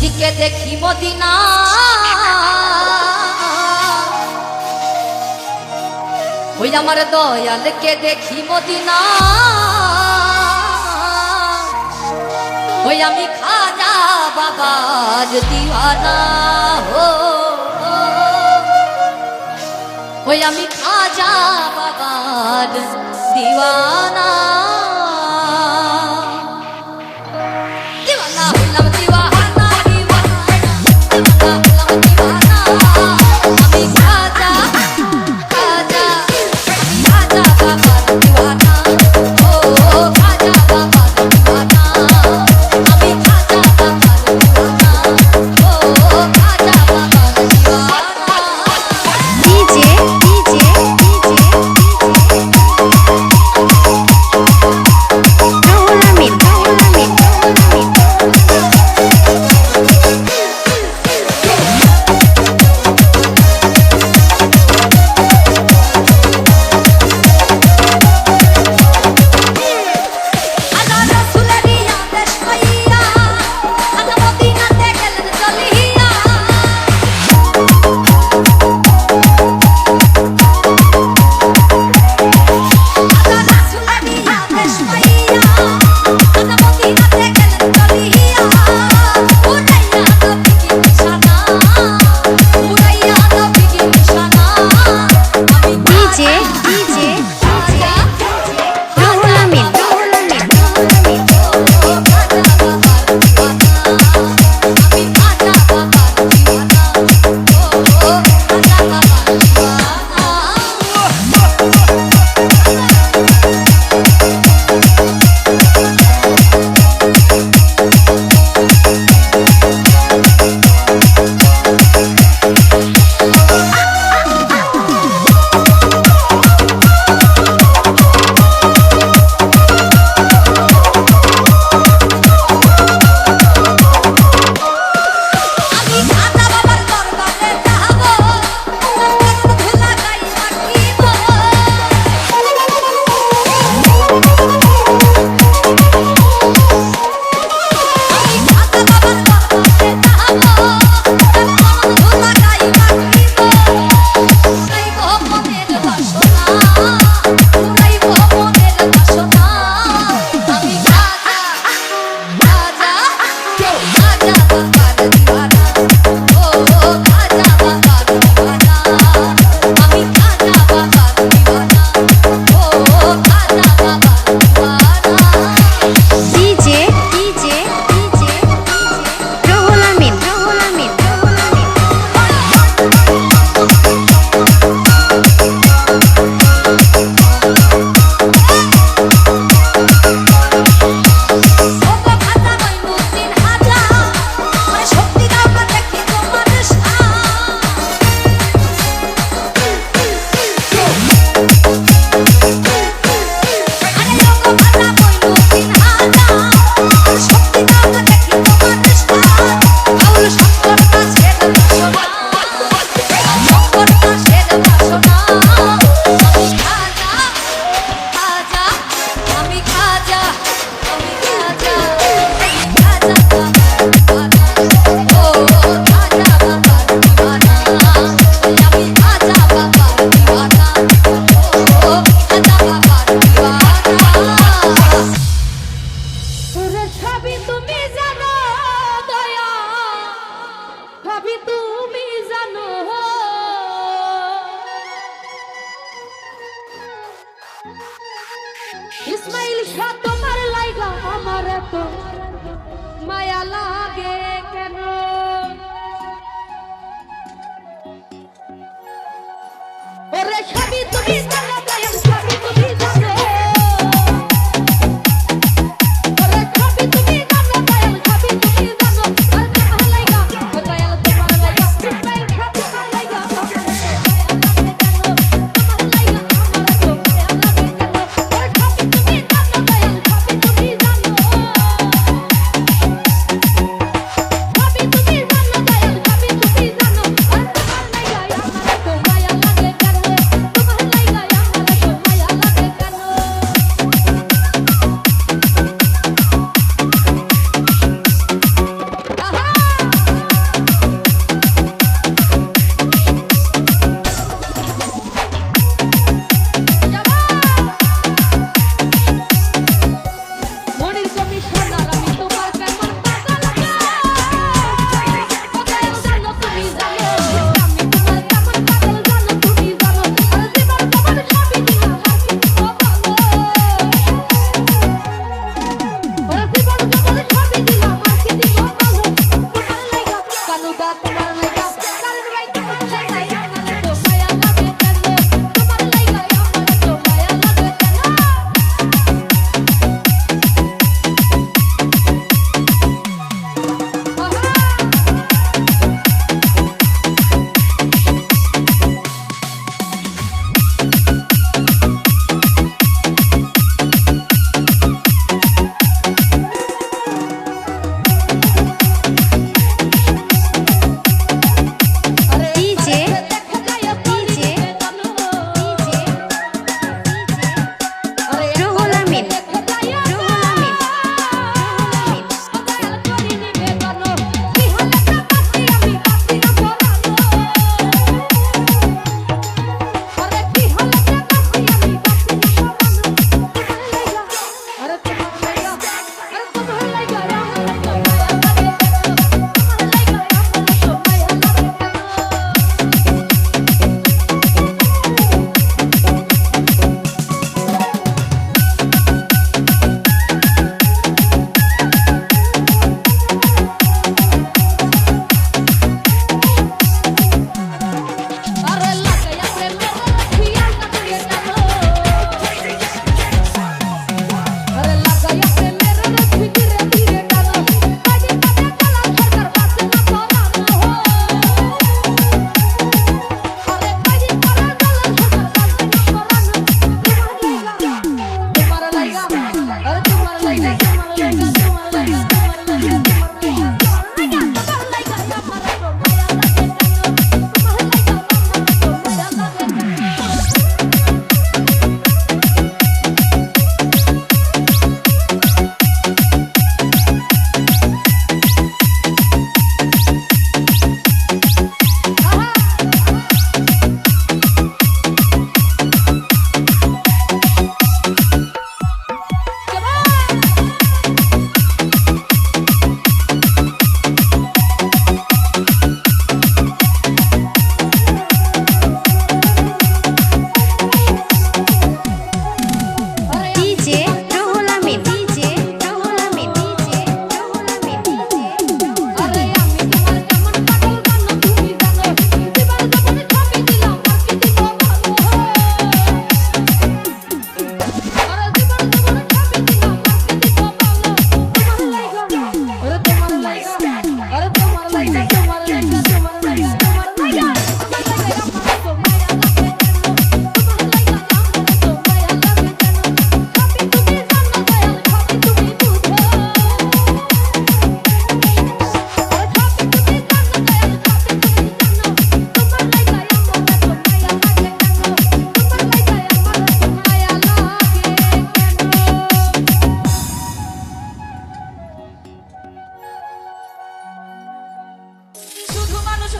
নবীজিকে দেখি মদিনা ওই আমার দয়ালকে দেখি মদিনা ওই আমি খাজা বাবার দিওয়ানা হো ওই আমি খাজা বাবার দিওয়ানা দিওয়ানা হলাম দিওয়ানা দিওয়ানা হলাম দিওয়ানা আমি খাজা খাজা খাজা বাবার দিওয়ানা ও খাজা বাবার দিওয়ানা আমি খাজা বাবার দিওয়ানা ও খাজা বাবার দিওয়ানা DJ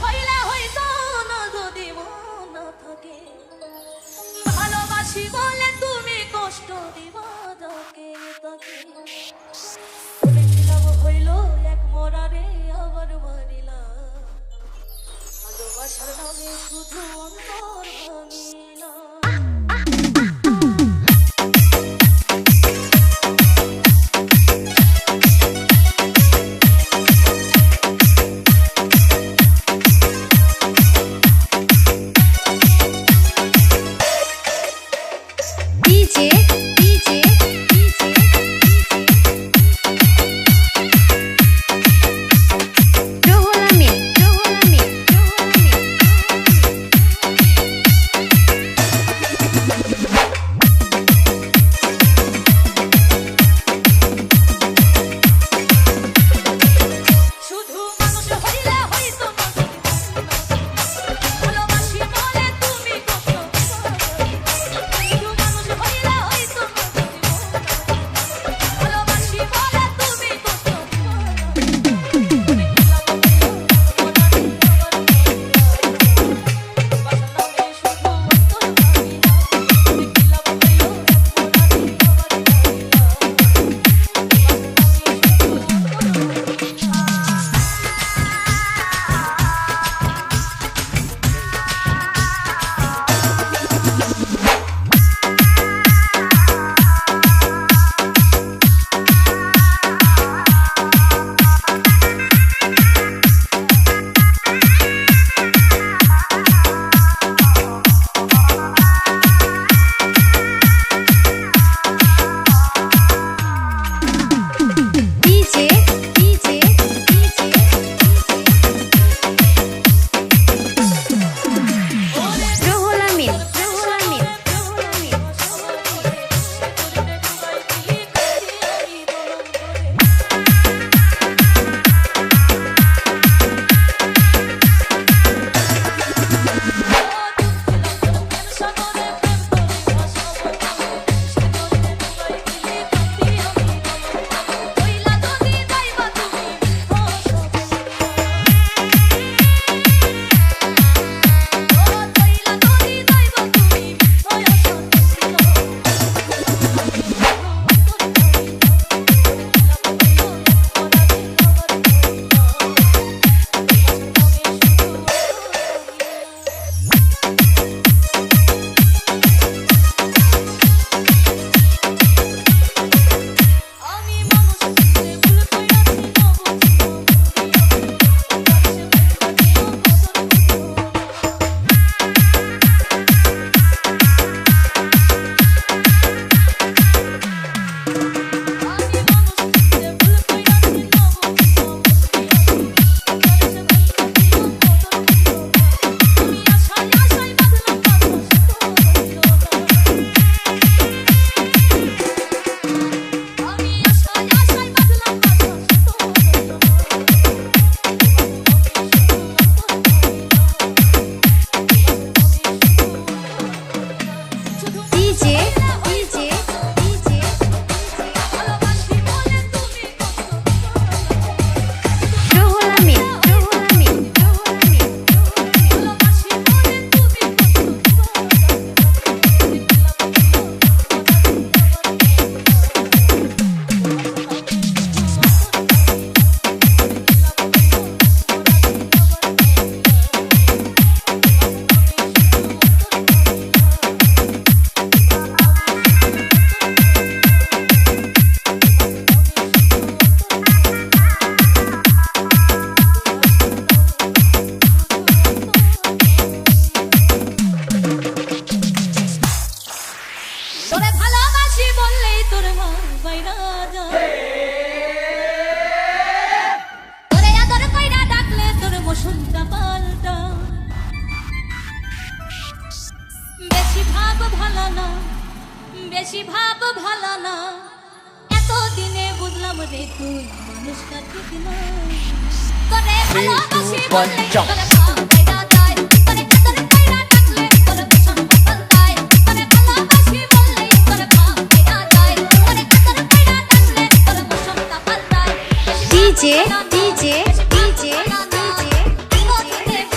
হইলে হইতো না যদি মন না থাকে ভালোবাসি বলে তুমি কষ্ট দিবা যাকে তাকে হইল এক মরারে আবার মারিলা ভালোবাসার নামে শুধু অন্তর ভাঙিলা বেশি ভাব ভালো না এতদিনে বুঝলাম রে তুই মানুষটা ঠিক না তোরে ভালোবাসি বলে তোরে পাইরা যায় তোরে কাতরে পাইরা ডাকলে তোরে পছন্দ বলতাই তোরে ভালোবাসি বলে তোরে পাইরা যায় তোরে কাতরে পাইরা ডাকলে তোরে পছন্দ বলতাই ডিজে ডিজে ডিজে ডিজে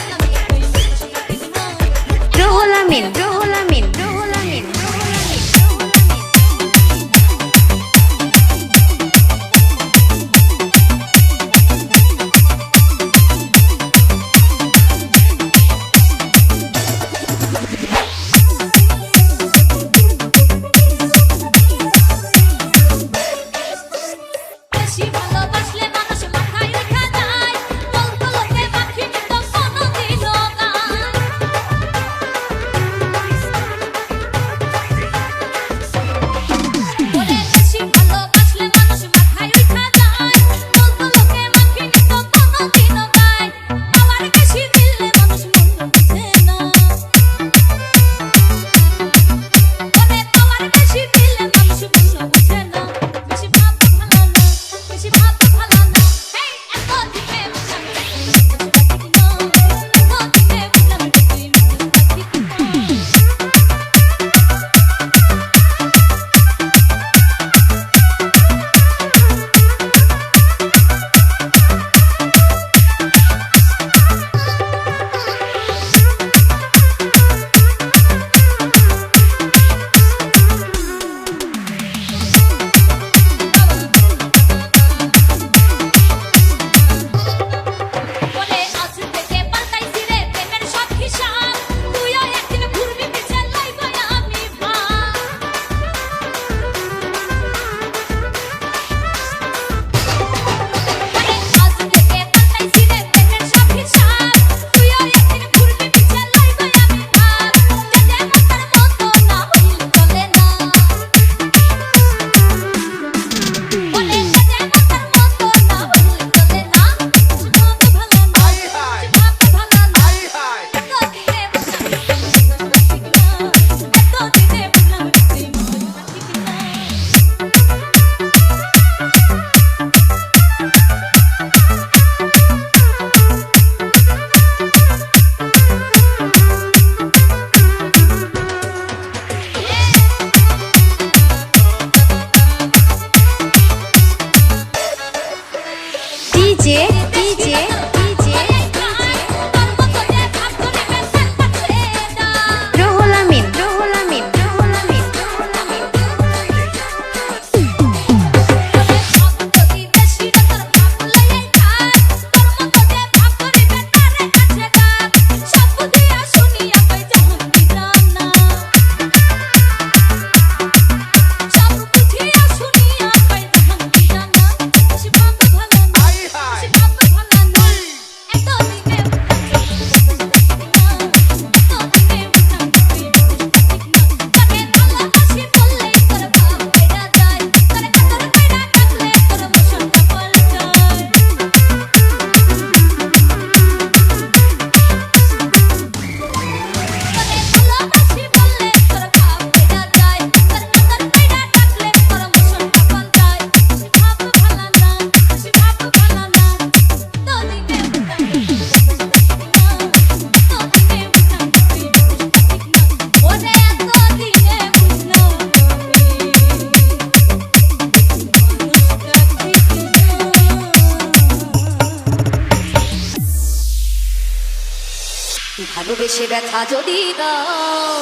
ভালোবেসে ব্যথা যদি দাও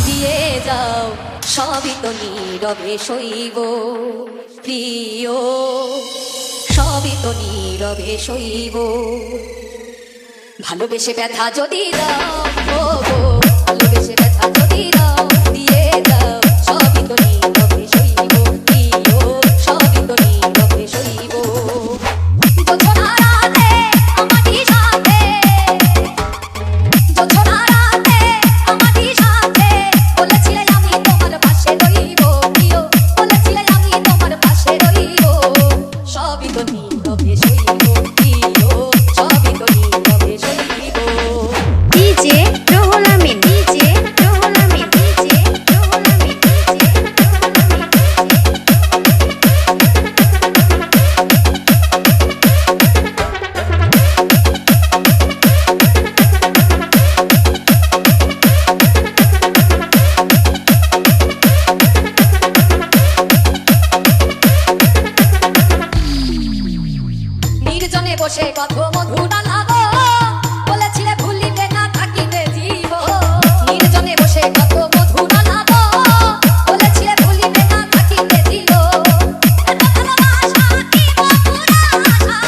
দিয়ে যাও সবই তো নীরবে সইব প্রিয় সবই তো নীরবে সইব ভালোবেসে ব্যথা যদি দাও ও গো ভালোবেসে ব্যথা যদি দাও দিয়ে যাও সবই তো নীরবে সইব প্রিয় সবই তো নীরবে সইব যোছনা রাতে আমারই সাথে যোছনা রাতে আমারই সাথে বলেছিলে আমি তোমার পাশে রইব প্রিয় বলেছিলে আমি তোমার পাশে রইব সবই তো নীরবে সইব প্রিয় সবই তো নীরবে সইব DJ Ruhul Amin DJ Ruhul Amin DJ Ruhul Amin নির্জনে বসে কত মধুরা লাগো বলেছিলে ভুলিবে না থাকিবে জীব নির্জনে বসে কত মধুরা লাগো বলেছিলে ভুলিবে না থাকিবে জীব এত ভালোবাসা কি মধুরা আশা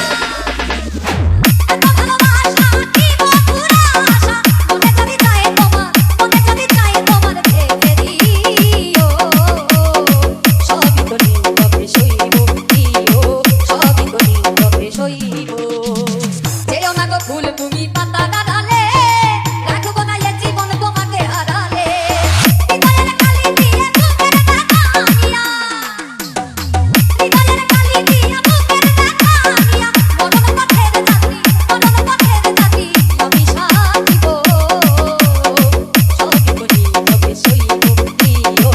এত ভালোবাসা কি মধুরা আশা মনে যদি চায় তোমার মনে যদি চায় তোমার ভেবে দিও সবই তো নীরবে সইব প্রিয় সবই তো নীরবে সইব যেও না গো ফুল তুমি পাতা ডালে রাখবো না এ জীবন তোমাকে হারালে হৃদয়ের কালি দিয়ে বুকের ব্যথা আনিয়া হৃদয়ের কালি দিয়ে বুকের ব্যথা আনিয়া মরণ পথের যাত্রী আমি সাথিব সবই তো নীরবে সইব প্রিয়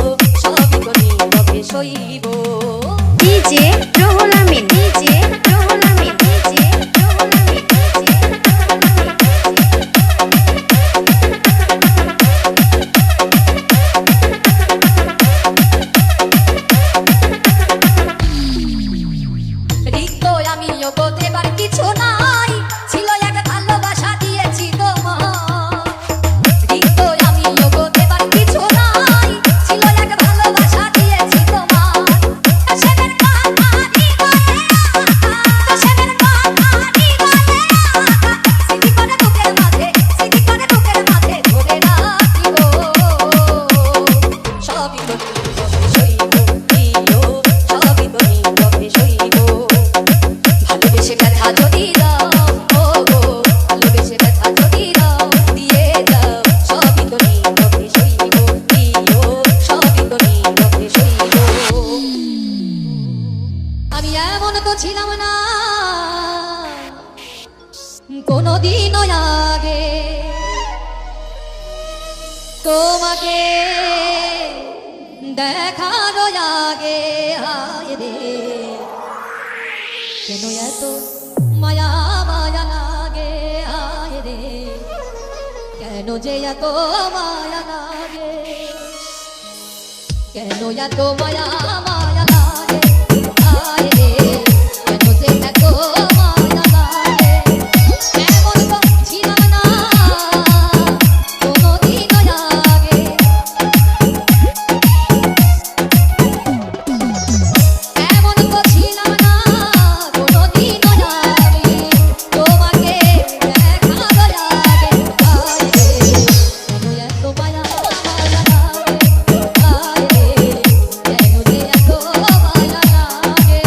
সবই তো নীরবে সইব DJ Ruhul Amin DJ Ruhul Amin DJ Ruhul Amin রিক্ত আমিও তো দেবার কিছু নাই ছিল এক ভালোবাসা দিয়েছি তোমার রিক্ত আমিও তো দেবার কিছু নাই ছিল এক ভালোবাসা দিয়েছি তোমার কাশেমের কথা হৃদয়ে আঁকা কাশেমের কথা হৃদয়ে আঁকা স্মৃতি করে বুকের মাঝে স্মৃতি করে বুকের মাঝে ধরে রাখিব সবই তো নীরবে সইব প্রিয় সবই তো নীরবে সইব ভালোবেসে ব্যথা যদি দাও ও গো ভালোবেসে ব্যথা যদি দাও দিয়ে যাও সবই তো নীরবে সইব প্রিয় সবই তো নীরবে সইব আমি এমন তো ছিলাম না কোনদিনও আগে তোমাকে দেখার আগে হায় রে কেন এত মায়া মায়া লাগে হায় রে কেন যে এত মায়া লাগে কেন এত মায়া মায়া লাগে হায় রে কেন যে এত মায়া লাগে এমন তো ছিলাম না কোনদিনও আগে এমন তো ছিলাম না কোনদিনও আগে তোমাকে দেখার আগে হায় রে কেন এত মায়া মায়া লাগে হায় রে কেন যে এত মায়া লাগে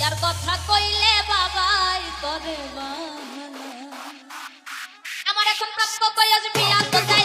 বিয়ার কথা কইলে বাবাই করে বাহানা। আমার এখন প্রাপ্য বয়স বিয়া তো চাই